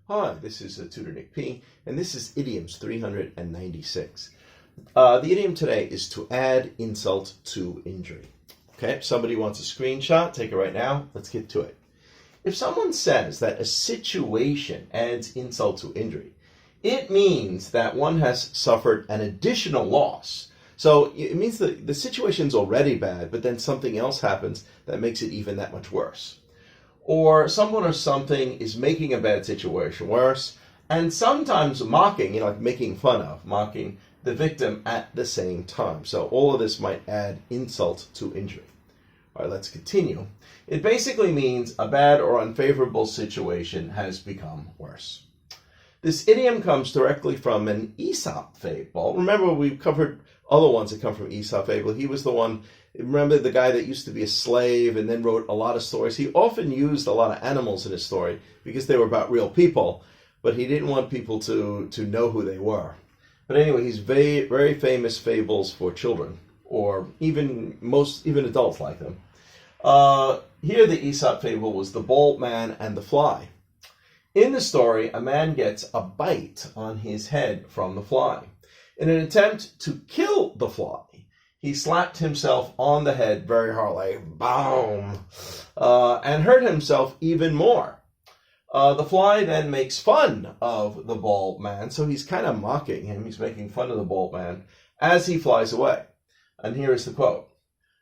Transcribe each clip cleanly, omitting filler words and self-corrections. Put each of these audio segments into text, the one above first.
Hi, this is Tutor Nick P, and this is Idioms 396. The idiom today is to add insult to injury. Okay, if somebody wants a screenshot, take it right now. Let's get to it. If someone says that a situation adds insult to injury, it means that one has suffered an additional loss. So it means that the situation's already bad, but then something else happens that makes it even that much worse. Or someone or something is making a bad situation worse, and sometimes mocking, like making fun of, mocking the victim at the same time. So all of this might add insult to injury. All right, let's continue. It basically means a bad or unfavorable situation has become worse. This idiom comes directly from an Aesop fable. Remember, we've covered other ones that come from Aesop fable. He was the one, remember the guy that used to be a slave and then wrote a lot of stories. He often used a lot of animals in his story because they were about real people, but he didn't want people to know who they were. But anyway, he's very, very famous fables for children, or even adults like them. Here the Aesop fable was the bald man and the fly. In the story, a man gets a bite on his head from the fly. In an attempt to kill the fly, he slapped himself on the head very hard, like boom, and hurt himself even more. The fly then makes fun of the bald man, so he's kind of mocking him. He's making fun of the bald man as he flies away. And here is the quote.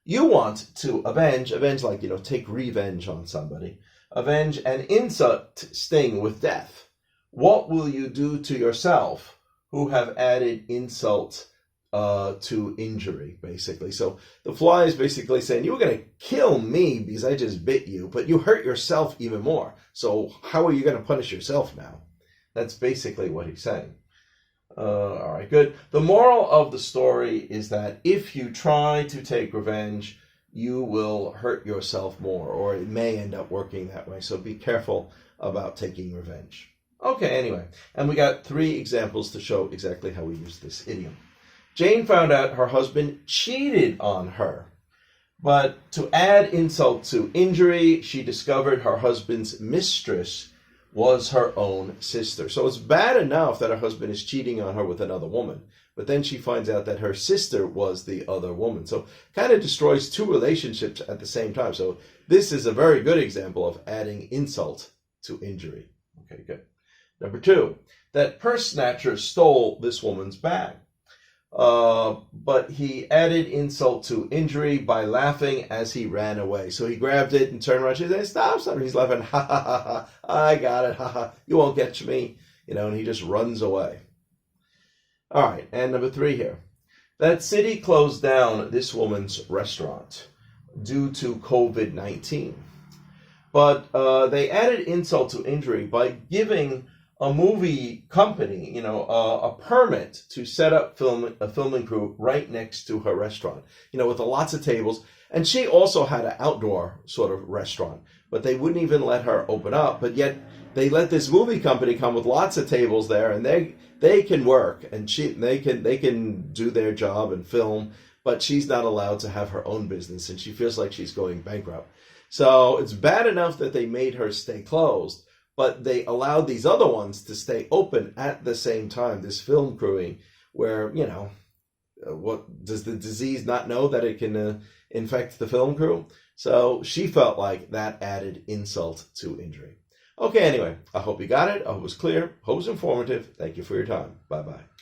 You want to avenge like, take revenge on somebody. Avenge an insult sting with death. What will you do to yourself who have added insult to injury, basically? So the fly is basically saying, you were going to kill me because I just bit you, but you hurt yourself even more. So how are you going to punish yourself now? That's basically what he's saying. All right, good. The moral of the story is that if you try to take revenge, you will hurt yourself more, or it may end up working that way. So be careful about taking revenge. Okay, anyway, and we got 3 examples to show exactly how we use this idiom. Jane found out her husband cheated on her, but to add insult to injury, she discovered her husband's mistress was her own sister. So it's bad enough that her husband is cheating on her with another woman, but then she finds out that her sister was the other woman. So kind of destroys 2 relationships at the same time. So this is a very good example of adding insult to injury. Okay, good. Number 2, that purse snatcher stole this woman's bag. But he added insult to injury by laughing as he ran away. So he grabbed it and turned around. She said, stop. He's laughing, ha, ha, ha, ha. I got it, ha, ha. You won't catch me. And he just runs away. All right, and number 3 here. That city closed down this woman's restaurant due to COVID-19. But they added insult to injury by giving a movie company, a permit to set up a filming crew right next to her restaurant, with lots of tables. And she also had an outdoor sort of restaurant, but they wouldn't even let her open up. But yet they let this movie company come with lots of tables there, and they can work, and they can do their job and film, but she's not allowed to have her own business, and she feels like she's going bankrupt. So it's bad enough that they made her stay closed, but they allowed these other ones to stay open at the same time, this film crewing, where, what does the disease not know that it can infect the film crew? So she felt like that added insult to injury. Okay, anyway, I hope you got it. I hope it was clear. Hope it was informative. Thank you for your time. Bye-bye.